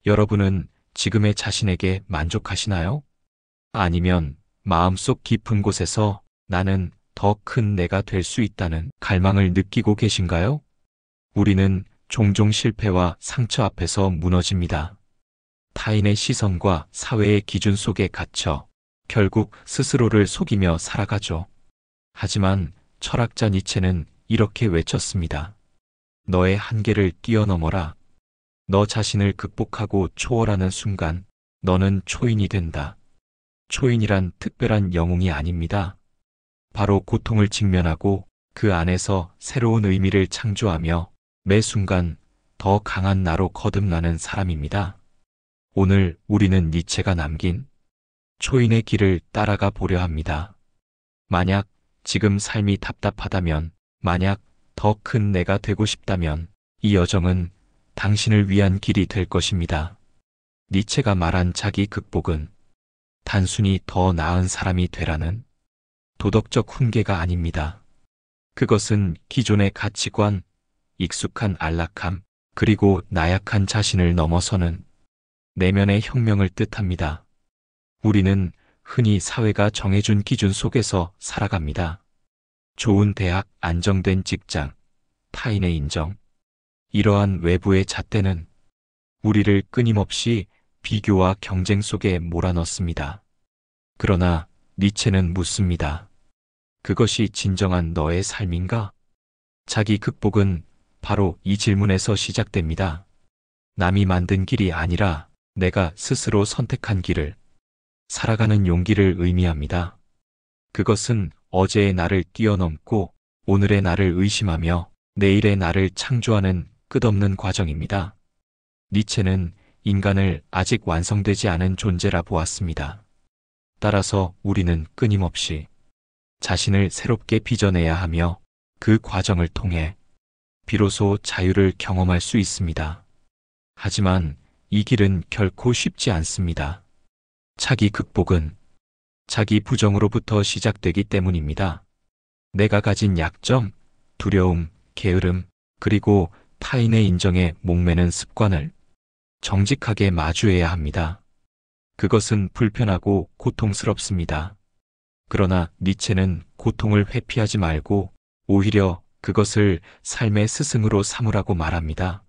여러분은 지금의 자신에게 만족하시나요? 아니면 마음속 깊은 곳에서 나는 더 큰 내가 될 수 있다는 갈망을 느끼고 계신가요? 우리는 종종 실패와 상처 앞에서 무너집니다. 타인의 시선과 사회의 기준 속에 갇혀 결국 스스로를 속이며 살아가죠. 하지만 철학자 니체는 이렇게 외쳤습니다. 너의 한계를 뛰어넘어라. 너 자신을 극복하고 초월하는 순간 너는 초인이 된다. 초인이란 특별한 영웅이 아닙니다. 바로 고통을 직면하고 그 안에서 새로운 의미를 창조하며 매 순간 더 강한 나로 거듭나는 사람입니다. 오늘 우리는 니체가 남긴 초인의 길을 따라가 보려 합니다. 만약 지금 삶이 답답하다면, 만약 더 큰 내가 되고 싶다면 이 여정은 당신을 위한 길이 될 것입니다. 니체가 말한 자기 극복은 단순히 더 나은 사람이 되라는 도덕적 훈계가 아닙니다. 그것은 기존의 가치관, 익숙한 안락함, 그리고 나약한 자신을 넘어서는 내면의 혁명을 뜻합니다. 우리는 흔히 사회가 정해준 기준 속에서 살아갑니다. 좋은 대학, 안정된 직장, 타인의 인정. 이러한 외부의 잣대는 우리를 끊임없이 비교와 경쟁 속에 몰아넣습니다. 그러나 니체는 묻습니다. 그것이 진정한 너의 삶인가? 자기 극복은 바로 이 질문에서 시작됩니다. 남이 만든 길이 아니라 내가 스스로 선택한 길을 살아가는 용기를 의미합니다. 그것은 어제의 나를 뛰어넘고 오늘의 나를 의심하며 내일의 나를 창조하는 끝없는 과정입니다. 니체는 인간을 아직 완성되지 않은 존재라 보았습니다. 따라서 우리는 끊임없이 자신을 새롭게 빚어내야 하며 그 과정을 통해 비로소 자유를 경험할 수 있습니다. 하지만 이 길은 결코 쉽지 않습니다. 자기 극복은 자기 부정으로부터 시작되기 때문입니다. 내가 가진 약점, 두려움, 게으름, 그리고 타인의 인정에 목매는 습관을 정직하게 마주해야 합니다. 그것은 불편하고 고통스럽습니다. 그러나 니체는 고통을 회피하지 말고 오히려 그것을 삶의 스승으로 삼으라고 말합니다.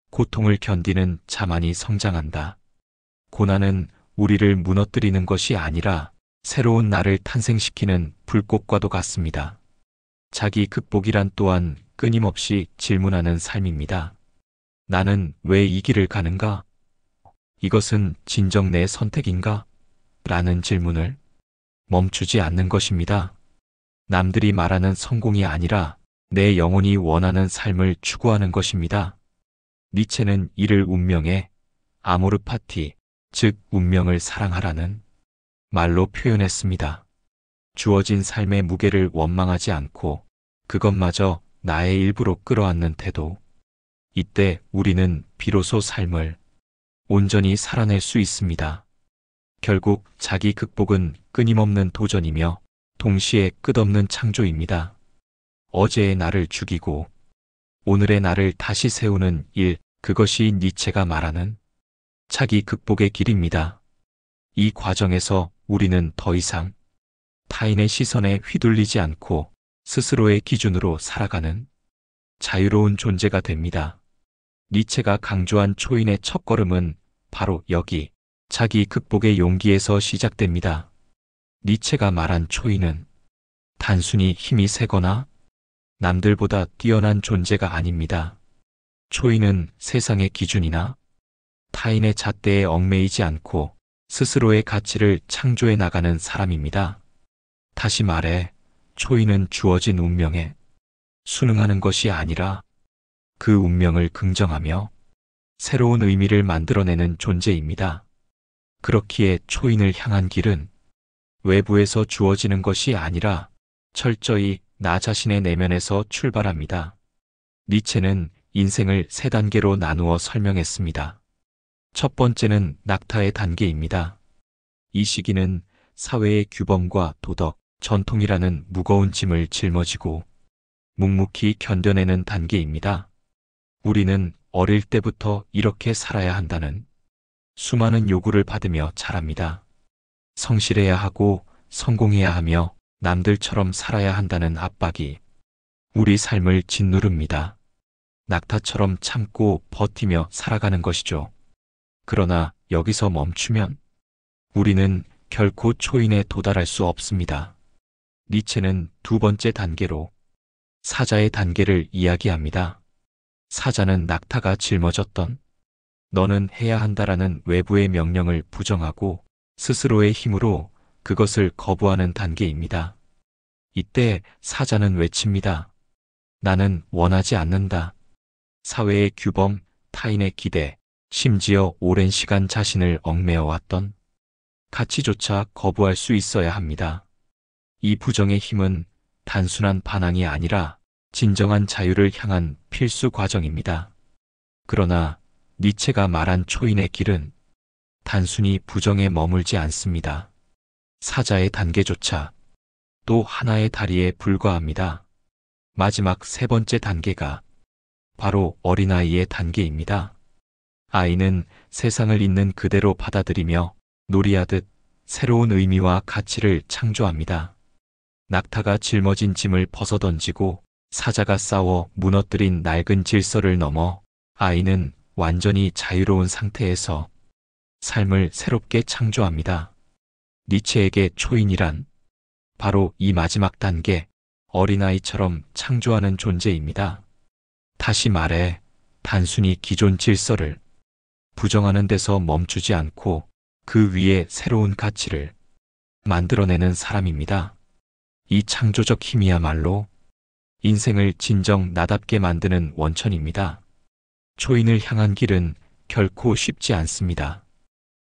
고통을 견디는 자만이 성장한다. 고난은 우리를 무너뜨리는 것이 아니라 새로운 나를 탄생시키는 불꽃과도 같습니다. 자기 극복이란 또한 끊임없이 질문하는 삶입니다. 나는 왜 이 길을 가는가? 이것은 진정 내 선택인가? 라는 질문을 멈추지 않는 것입니다. 남들이 말하는 성공이 아니라 내 영혼이 원하는 삶을 추구하는 것입니다. 니체는 이를 운명의 아모르 파티, 즉 운명을 사랑하라는 말로 표현했습니다. 주어진 삶의 무게를 원망하지 않고 그것마저 나의 일부로 끌어안는 태도. 이때 우리는 비로소 삶을 온전히 살아낼 수 있습니다. 결국 자기 극복은 끊임없는 도전이며 동시에 끝없는 창조입니다. 어제의 나를 죽이고 오늘의 나를 다시 세우는 일, 그것이 니체가 말하는 자기 극복의 길입니다. 이 과정에서 우리는 더 이상 타인의 시선에 휘둘리지 않고 스스로의 기준으로 살아가는 자유로운 존재가 됩니다. 니체가 강조한 초인의 첫걸음은 바로 여기 자기 극복의 용기에서 시작됩니다. 니체가 말한 초인은 단순히 힘이 세거나 남들보다 뛰어난 존재가 아닙니다. 초인은 세상의 기준이나 타인의 잣대에 얽매이지 않고 스스로의 가치를 창조해 나가는 사람입니다. 다시 말해, 초인은 주어진 운명에 순응하는 것이 아니라 그 운명을 긍정하며 새로운 의미를 만들어내는 존재입니다. 그렇기에 초인을 향한 길은 외부에서 주어지는 것이 아니라 철저히 나 자신의 내면에서 출발합니다. 니체는 인생을 세 단계로 나누어 설명했습니다. 첫 번째는 낙타의 단계입니다. 이 시기는 사회의 규범과 도덕, 전통이라는 무거운 짐을 짊어지고 묵묵히 견뎌내는 단계입니다. 우리는 어릴 때부터 이렇게 살아야 한다는 수많은 요구를 받으며 자랍니다. 성실해야 하고 성공해야 하며 남들처럼 살아야 한다는 압박이 우리 삶을 짓누릅니다. 낙타처럼 참고 버티며 살아가는 것이죠. 그러나 여기서 멈추면 우리는 결코 초인에 도달할 수 없습니다. 니체는 두 번째 단계로 사자의 단계를 이야기합니다. 사자는 낙타가 짊어졌던 너는 해야 한다라는 외부의 명령을 부정하고 스스로의 힘으로 그것을 거부하는 단계입니다. 이때 사자는 외칩니다. 나는 원하지 않는다. 사회의 규범, 타인의 기대, 심지어 오랜 시간 자신을 얽매여 왔던 가치조차 거부할 수 있어야 합니다. 이 부정의 힘은 단순한 반항이 아니라 진정한 자유를 향한 필수 과정입니다. 그러나 니체가 말한 초인의 길은 단순히 부정에 머물지 않습니다. 사자의 단계조차 또 하나의 다리에 불과합니다. 마지막 세 번째 단계가 바로 어린아이의 단계입니다. 아이는 세상을 있는 그대로 받아들이며 놀이하듯 새로운 의미와 가치를 창조합니다. 낙타가 짊어진 짐을 벗어던지고 사자가 싸워 무너뜨린 낡은 질서를 넘어 아이는 완전히 자유로운 상태에서 삶을 새롭게 창조합니다. 니체에게 초인이란 바로 이 마지막 단계, 어린아이처럼 창조하는 존재입니다. 다시 말해, 단순히 기존 질서를 부정하는 데서 멈추지 않고 그 위에 새로운 가치를 만들어내는 사람입니다. 이 창조적 힘이야말로 인생을 진정 나답게 만드는 원천입니다. 초인을 향한 길은 결코 쉽지 않습니다.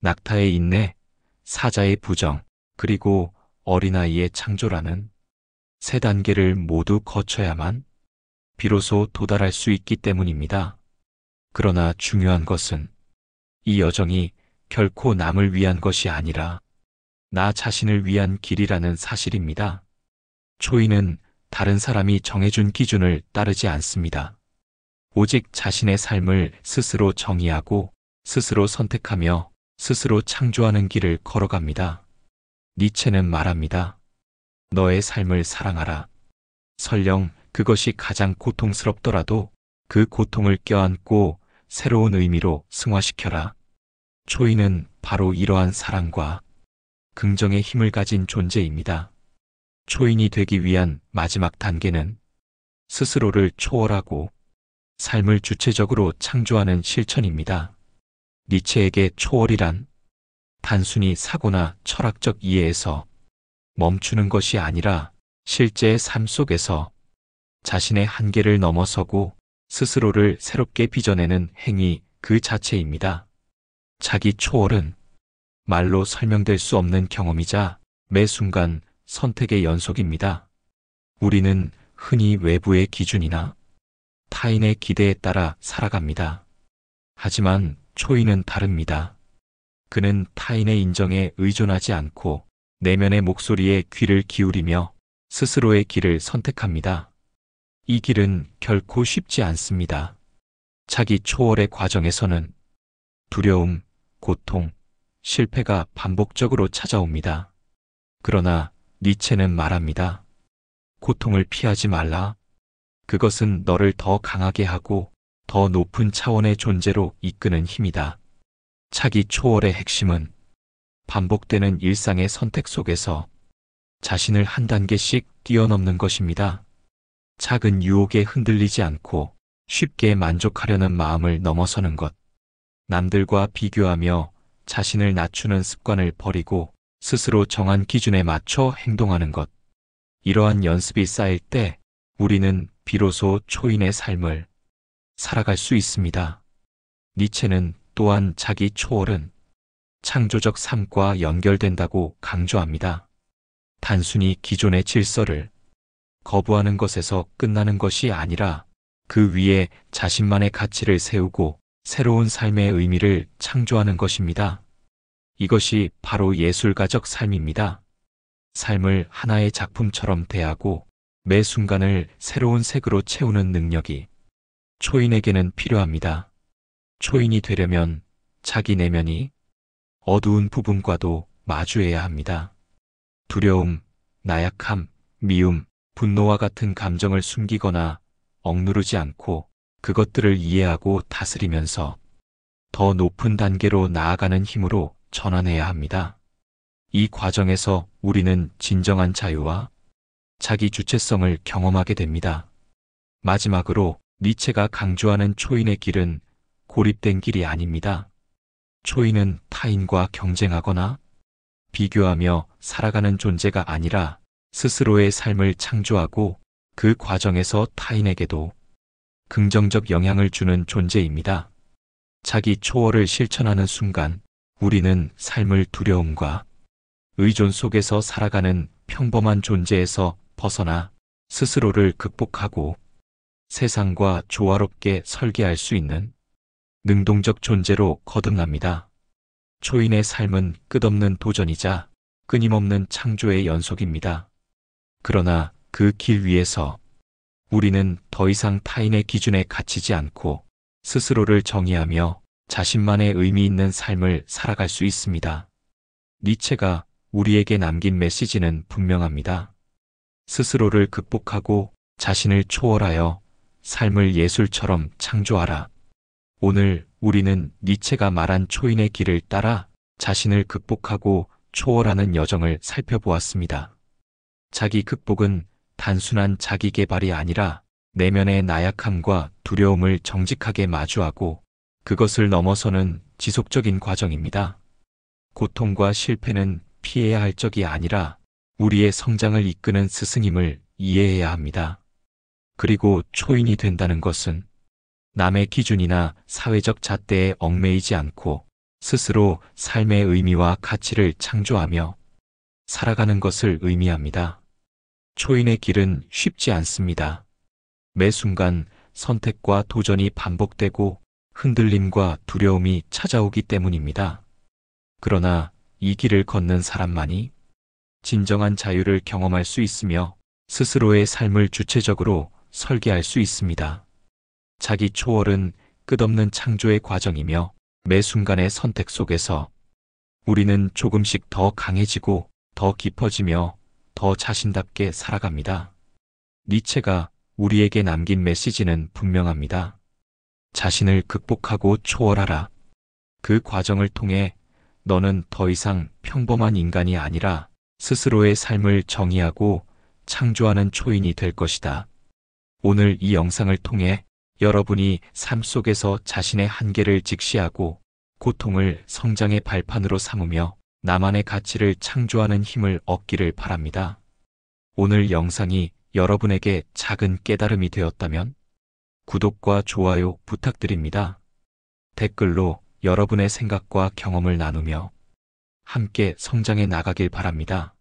낙타의 인내, 사자의 부정, 그리고 어린아이의 창조라는 세 단계를 모두 거쳐야만 비로소 도달할 수 있기 때문입니다. 그러나 중요한 것은 이 여정이 결코 남을 위한 것이 아니라 나 자신을 위한 길이라는 사실입니다. 초인은 다른 사람이 정해준 기준을 따르지 않습니다. 오직 자신의 삶을 스스로 정의하고 스스로 선택하며 스스로 창조하는 길을 걸어갑니다. 니체는 말합니다. 너의 삶을 사랑하라. 설령 그것이 가장 고통스럽더라도 그 고통을 껴안고 새로운 의미로 승화시켜라. 초인은 바로 이러한 사랑과 긍정의 힘을 가진 존재입니다. 초인이 되기 위한 마지막 단계는 스스로를 초월하고 삶을 주체적으로 창조하는 실천입니다. 니체에게 초월이란 단순히 사고나 철학적 이해에서 멈추는 것이 아니라 실제의 삶 속에서 자신의 한계를 넘어서고 스스로를 새롭게 빚어내는 행위 그 자체입니다. 자기 초월은 말로 설명될 수 없는 경험이자 매 순간 선택의 연속입니다. 우리는 흔히 외부의 기준이나 타인의 기대에 따라 살아갑니다. 하지만 초인은 다릅니다. 그는 타인의 인정에 의존하지 않고 내면의 목소리에 귀를 기울이며 스스로의 길을 선택합니다. 이 길은 결코 쉽지 않습니다. 자기 초월의 과정에서는 두려움, 고통, 실패가 반복적으로 찾아옵니다. 그러나 니체는 말합니다. 고통을 피하지 말라. 그것은 너를 더 강하게 하고 더 높은 차원의 존재로 이끄는 힘이다. 자기 초월의 핵심은 반복되는 일상의 선택 속에서 자신을 한 단계씩 뛰어넘는 것입니다. 작은 유혹에 흔들리지 않고 쉽게 만족하려는 마음을 넘어서는 것. 남들과 비교하며 자신을 낮추는 습관을 버리고 스스로 정한 기준에 맞춰 행동하는 것. 이러한 연습이 쌓일 때 우리는 비로소 초인의 삶을 살아갈 수 있습니다. 니체는 또한 자기 초월은 창조적 삶과 연결된다고 강조합니다. 단순히 기존의 질서를 거부하는 것에서 끝나는 것이 아니라 그 위에 자신만의 가치를 세우고 새로운 삶의 의미를 창조하는 것입니다. 이것이 바로 예술가적 삶입니다. 삶을 하나의 작품처럼 대하고 매 순간을 새로운 색으로 채우는 능력이 초인에게는 필요합니다. 초인이 되려면 자기 내면이 어두운 부분과도 마주해야 합니다. 두려움, 나약함, 미움, 분노와 같은 감정을 숨기거나 억누르지 않고 그것들을 이해하고 다스리면서 더 높은 단계로 나아가는 힘으로 전환해야 합니다. 이 과정에서 우리는 진정한 자유와 자기 주체성을 경험하게 됩니다. 마지막으로 니체가 강조하는 초인의 길은 고립된 길이 아닙니다. 초인은 타인과 경쟁하거나 비교하며 살아가는 존재가 아니라 스스로의 삶을 창조하고 그 과정에서 타인에게도 긍정적 영향을 주는 존재입니다. 자기 초월을 실천하는 순간 우리는 삶을 두려움과 의존 속에서 살아가는 평범한 존재에서 벗어나 스스로를 극복하고 세상과 조화롭게 설계할 수 있는 능동적 존재로 거듭납니다. 초인의 삶은 끝없는 도전이자 끊임없는 창조의 연속입니다. 그러나 그 길 위에서 우리는 더 이상 타인의 기준에 갇히지 않고 스스로를 정의하며 자신만의 의미 있는 삶을 살아갈 수 있습니다. 니체가 우리에게 남긴 메시지는 분명합니다. 스스로를 극복하고 자신을 초월하여 삶을 예술처럼 창조하라. 오늘 우리는 니체가 말한 초인의 길을 따라 자신을 극복하고 초월하는 여정을 살펴보았습니다. 자기 극복은 단순한 자기 개발이 아니라 내면의 나약함과 두려움을 정직하게 마주하고 그것을 넘어서는 지속적인 과정입니다. 고통과 실패는 피해야 할 적이 아니라 우리의 성장을 이끄는 스승임을 이해해야 합니다. 그리고 초인이 된다는 것은 남의 기준이나 사회적 잣대에 얽매이지 않고 스스로 삶의 의미와 가치를 창조하며 살아가는 것을 의미합니다. 초인의 길은 쉽지 않습니다. 매 순간 선택과 도전이 반복되고 흔들림과 두려움이 찾아오기 때문입니다. 그러나 이 길을 걷는 사람만이 진정한 자유를 경험할 수 있으며 스스로의 삶을 주체적으로 설계할 수 있습니다. 자기 초월은 끝없는 창조의 과정이며 매 순간의 선택 속에서 우리는 조금씩 더 강해지고 더 깊어지며 더 자신답게 살아갑니다. 니체가 우리에게 남긴 메시지는 분명합니다. 자신을 극복하고 초월하라. 그 과정을 통해 너는 더 이상 평범한 인간이 아니라 스스로의 삶을 정의하고 창조하는 초인이 될 것이다. 오늘 이 영상을 통해 여러분이 삶 속에서 자신의 한계를 직시하고 고통을 성장의 발판으로 삼으며 나만의 가치를 창조하는 힘을 얻기를 바랍니다. 오늘 영상이 여러분에게 작은 깨달음이 되었다면 구독과 좋아요 부탁드립니다. 댓글로 여러분의 생각과 경험을 나누며 함께 성장해 나가길 바랍니다.